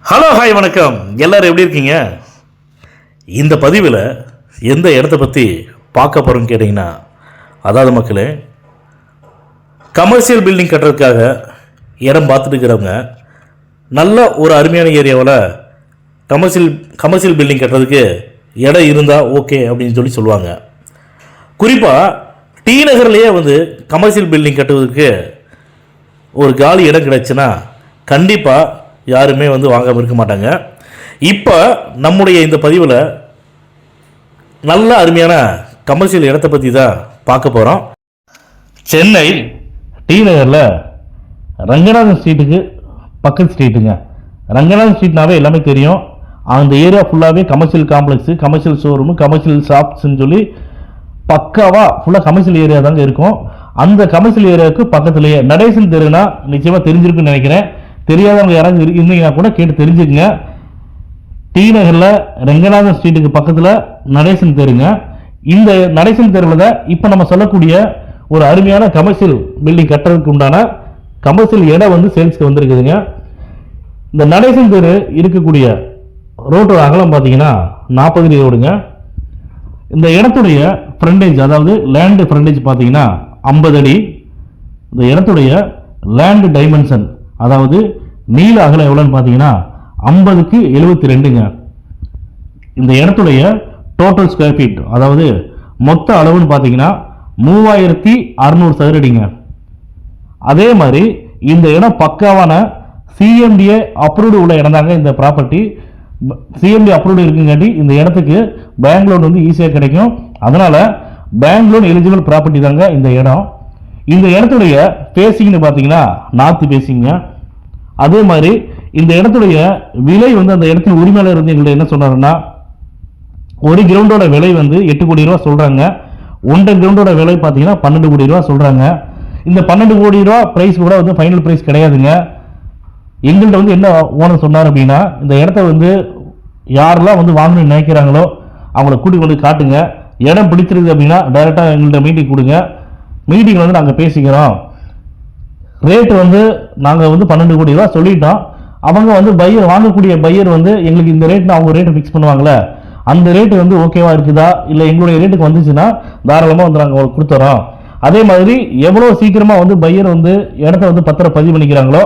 Hello hi வணக்கம். எல்லோரும் எப்படி இருக்கீங்க? இந்த பதிவில் எந்த இடத்த பற்றி பார்க்க போகிறோன்னு கேட்டிங்கன்னா, அதாவது மக்களே, கமர்ஷியல் பில்டிங் கட்டுறதுக்காக இடம் பார்த்துட்டு இருக்கிறவங்க நல்ல ஒரு அருமையான ஏரியாவில் கமர்ஷியல் பில்டிங் கட்டுறதுக்கு இடம் இருந்தால் ஓகே அப்படின்னு சொல்லுவாங்க. குறிப்பாக டி நகர்லேயே கமர்ஷியல் பில்டிங் கட்டுவதற்கு ஒரு காலி இடம் கிடைச்சுன்னா கண்டிப்பாக யாருமே வாங்காமல் இருக்க மாட்டாங்க. இப்போ நம்முடைய இந்த பதிவில் நல்ல அருமையான கமர்ஷியல் இடத்தை பற்றி தான் பார்க்க போகிறோம். சென்னை டி நகரில் ரங்கநாதன் ஸ்ட்ரீட்டுக்கு பக்கத்து ஸ்ட்ரீட்டுங்க. ரங்கநாதன் ஸ்ட்ரீட்னாவே எல்லாமே தெரியும். அந்த ஏரியா ஃபுல்லாகவே commercial complex, commercial showroom, commercial ஷாப்ஸ்ன்னு சொல்லி பக்காவாக ஃபுல்லாக கமர்ஷியல் ஏரியா தாங்க இருக்கும். அந்த கமர்ஷியல் ஏரியாவுக்கு பக்கத்துலேயே நடேசன் தெருனா நிச்சயமாக தெரிஞ்சிருக்குன்னு நினைக்கிறேன். தெரியாதவங்க யாராவது இருந்தீங்கன்னா கூட கேட்டு தெரிஞ்சுக்கங்க. டி நகரில் ரங்கநாதன் ஸ்ட்ரீட்டுக்கு பக்கத்தில் நடேசன் தெருங்க. இந்த நடேசன் தெருவில் தான் இப்போ நம்ம சொல்லக்கூடிய ஒரு அருமையான கமர்ஷியல் பில்டிங் கட்டுறதுக்கு உண்டான கமர்ஷியல் இடம் சேல்ஸ்க்கு வந்திருக்குதுங்க. இந்த நடேசன் தெரு இருக்கக்கூடிய ரோட்டோட அகலம் பார்த்தீங்கன்னா 40 அடி ரோடுங்க. இந்த இடத்துடைய ஃப்ரண்டேஜ், அதாவது லேண்டு ஃப்ரண்டேஜ் பார்த்தீங்கன்னா 50 அடி. இந்த இடத்துடைய லேண்டு டைமென்ஷன், அதாவது நீள அகலம் எவ்வளோன்னு பார்த்தீங்கன்னா 50க்கு 72ங்க. இந்த இடத்துடைய டோட்டல் ஸ்கொயர் ஃபீட், அதாவது மொத்த அளவுன்னு பார்த்தீங்கன்னா 3600 சதுரடிங்க. அதே மாதிரி இந்த இடம் பக்காவான சிஎம்டிஏ அப்ரூவ்டு உள்ள இடம் தாங்க. இந்த ப்ராப்பர்ட்டி சிஎம்டி அப்ரூவ்டு இருக்குங்காட்டி இந்த இடத்துக்கு பேங்க் லோன் ஈஸியாக கிடைக்கும். அதனால பேங்க் லோன் எலிஜிபிள் ப்ராப்பர்ட்டி தாங்க இந்த இடம். இந்த இடத்துடைய பேசிங்னு பார்த்தீங்கன்னா நார்த் பேசிங்க. அதே மாதிரி இந்த இடத்துடைய விலை அந்த இடத்தின் உரிமையாளர் எங்கள்கிட்ட என்ன சொன்னாருன்னா, ஒரு கிரவுண்டோட விலை 8 கோடி ரூபா சொல்றாங்க. 1.5 கிரவுண்டோட விலை பார்த்தீங்கன்னா 12 கோடி ரூபா சொல்றாங்க. இந்த 12 கோடி ரூபா பிரைஸ் கூட ஃபைனல் பிரைஸ் கிடையாதுங்க. எங்கள்கிட்ட என்ன ஓனர் சொன்னார் அப்படின்னா, இந்த இடத்த யாரெல்லாம் வாங்கணும்னு நினைக்கிறாங்களோ அவங்கள கூட்டி கொண்டு காட்டுங்க. இடம் பிடிச்சிருக்கு அப்படின்னா டைரெக்டாக எங்கள்கிட்ட மீட்டிங் கொடுங்க. மீட்டிங் நாங்கள் பேசிக்கிறோம். ரேட்டு நாங்கள் 12 கோடி ரூபா சொல்லிட்டோம். அவங்க பையர், வாங்கக்கூடிய பையர் எங்களுக்கு இந்த ரேட்னு அவங்க ரேட்டை ஃபிக்ஸ் பண்ணுவாங்களே, அந்த ரேட்டு ஓகேவா இருக்குதா, இல்லை எங்களுடைய ரேட்டுக்கு வந்துச்சுன்னா தாராளமாக நாங்கள் உங்களுக்கு கொடுத்துறோம். அதே மாதிரி எவ்வளோ சீக்கிரமாக பையர் இடத்த பத்திரம் பதிவு பண்ணிக்கிறாங்களோ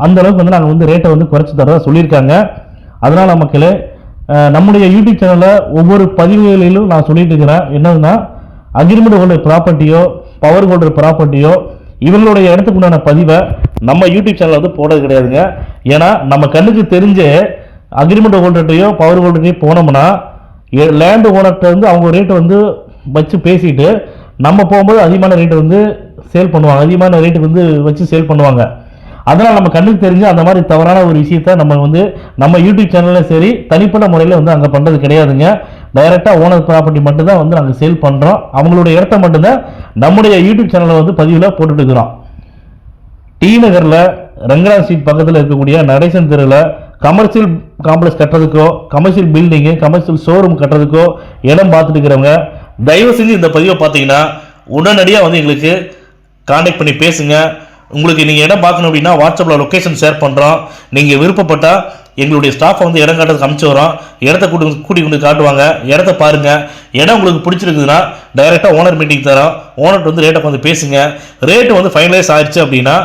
அந்த அளவுக்கு நாங்கள் ரேட்டை குறைச்சி தரதா சொல்லியிருக்காங்க. அதனால மக்களே, நம்முடைய யூடியூப் சேனலில் ஒவ்வொரு பதிவுகளிலும் நான் சொல்லிட்டு இருக்கிறேன். என்னதுன்னா, அக்ரிமெண்ட் ஹோல்டர் ப்ராப்பர்ட்டியோ பவர் ஹோல்டர் ப்ராப்பர்ட்டியோ இவங்களுடைய இடத்துக்கு உண்டான பதிவை நம்ம யூடியூப் சேனலில் போடுறது கிடையாதுங்க. ஏன்னா நம்ம கண்ணுக்கு தெரிஞ்ச அக்ரிமெண்ட் ஹோல்டர்ட்டையோ பவர் ஹோல்டர்ட்டையோ போனோம்னா லேண்டு ஓனர்கிட்ட அவங்க ரேட்டை வச்சு பேசிட்டு நம்ம போகும்போது அதிகமான ரேட்டு சேல் பண்ணுவாங்க, அதிகமான ரேட்டுக்கு வச்சு சேல் பண்ணுவாங்க. அதனால் நம்ம கண்ணுக்கு தெரிஞ்சு அந்த மாதிரி தவறான ஒரு விஷயத்த நம்ம யூடியூப் சேனலில் சரி தனிப்பட்ட முறையில் அங்கே பண்ணுறது கிடையாதுங்க. டைரெக்டாக ஓனர் ப்ராப்பர்ட்டி மட்டும்தான் நாங்கள் சேல் பண்ணுறோம். அவங்களுடைய இடத்த மட்டும்தான் நம்முடைய யூடியூப் சேனலில் பதிவில் போட்டுட்டு இருக்கிறோம். டி நகரில் ரங்கநாதன் ஸ்ட்ரீட் பக்கத்தில் இருக்கக்கூடிய நடேசன் தெருவில் கமர்ஷியல் காம்ப்ளெக்ஸ் கட்டுறதுக்கோ, கமர்ஷியல் பில்டிங்கு, கமர்ஷியல் ஷோரூம் கட்டுறதுக்கோ இடம் பார்த்துட்டு இருக்கிறவங்க தயவு செஞ்சு இந்த பதிவை பார்த்தீங்கன்னா உடனடியாக எங்களுக்கு கான்டாக்ட் பண்ணி பேசுங்க. உங்களுக்கு நீங்கள் இடம் பார்க்கணும் அப்படின்னா வாட்ஸ்அப்பில் லொக்கேஷன் ஷேர் பண்ணுறோம். நீங்கள் விருப்பப்பட்டால் எங்களுடைய ஸ்டாஃபை இடம் காட்டுறதுக்கு அனுப்பிச்சு வரோம். இடத்த கூட்டி கொண்டு காட்டுவாங்க. இடத்த பாருங்கள். இடம் உங்களுக்கு பிடிச்சிருக்குதுன்னா டைரெக்டாக ஓனர் மீட்டிங் தரோம். ஓனர்கிட்ட ரேட்டை பேசுங்க. ரேட்டு ஃபைனலைஸ் ஆயிடுச்சு அப்படின்னா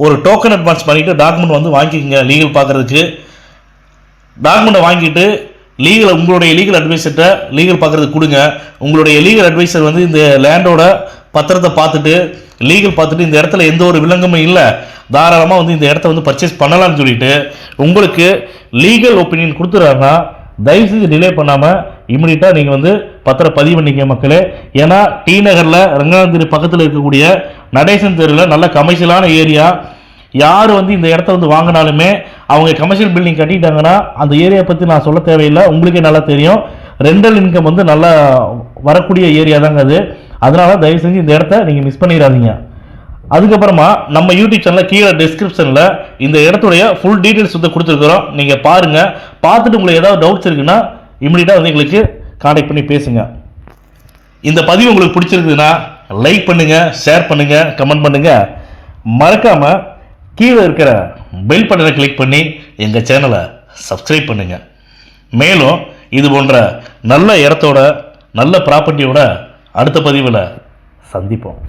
ஒரு டோக்கன் அட்வான்ஸ் பண்ணிவிட்டு டாக்குமெண்ட் வாங்கிக்கோங்க. லீகல் பார்க்குறதுக்கு டாக்குமெண்ட்டை வாங்கிட்டு உங்களுடைய லீகல் அட்வைசர்கிட்ட லீகல் பார்க்குறதுக்கு கொடுங்க. உங்களுடைய லீகல் அட்வைசர் இந்த லேண்டோட பத்திரத்தை பார்த்துட்டு லீகல் பார்த்துட்டு இந்த இடத்துல எந்த ஒரு விலங்குமே இல்லை, தாராளமாக இந்த இடத்த பர்ச்சேஸ் பண்ணலாம்னு சொல்லிட்டு உங்களுக்கு லீகல் ஒப்பீனியன் கொடுத்துறாருன்னா தயவு செஞ்சு டிலே பண்ணாமல் இமீடியட்டாக நீங்கள் பத்திரம் பதிவு பண்ணிக்க மக்களே. ஏன்னா டி நகரில் ரங்கநாதன் தெரு பக்கத்தில் இருக்கக்கூடிய நடேசன் தெருவில் நல்ல கமர்ஷியலான ஏரியா. யார் இந்த இடத்த வாங்கினாலுமே அவங்க கமர்ஷியல் பில்டிங் கட்டிட்டாங்கன்னா அந்த ஏரியா பற்றி நான் சொல்ல தேவையில்லை, உங்களுக்கே நல்லா தெரியும். ரெண்டல் இன்கம் நல்லா வரக்கூடிய ஏரியா தாங்க அது. அதனால தயவு செஞ்சு இந்த இடத்த நீங்கள் மிஸ் பண்ணிடாதீங்க. அதுக்கப்புறமா நம்ம யூடியூப் சேனலில் கீழே டிஸ்கிரிப்ஷனில் இந்த இடத்துடைய ஃபுல் டீட்டெயில்ஸ் கொடுத்துருக்குறோம். நீங்கள் பாருங்கள். பார்த்துட்டு உங்களுக்கு ஏதாவது டவுட்ஸ் இருக்குன்னா இமீடியட்டாக எங்களுக்கு கான்டாக்ட் பண்ணி பேசுங்க. இந்த பதிவு உங்களுக்கு பிடிச்சிருக்குதுன்னா லைக் பண்ணுங்கள், ஷேர் பண்ணுங்கள், கமெண்ட் பண்ணுங்கள். மறக்காமல் கீழே இருக்கிற பெல் பட்டனை கிளிக் பண்ணி எங்கள் சேனலை சப்ஸ்கிரைப் பண்ணுங்கள். மேலும் இது போன்ற நல்ல இடத்தோட நல்ல ப்ராப்பர்ட்டியோட அடுத்த பதிவில் சந்திப்போம்.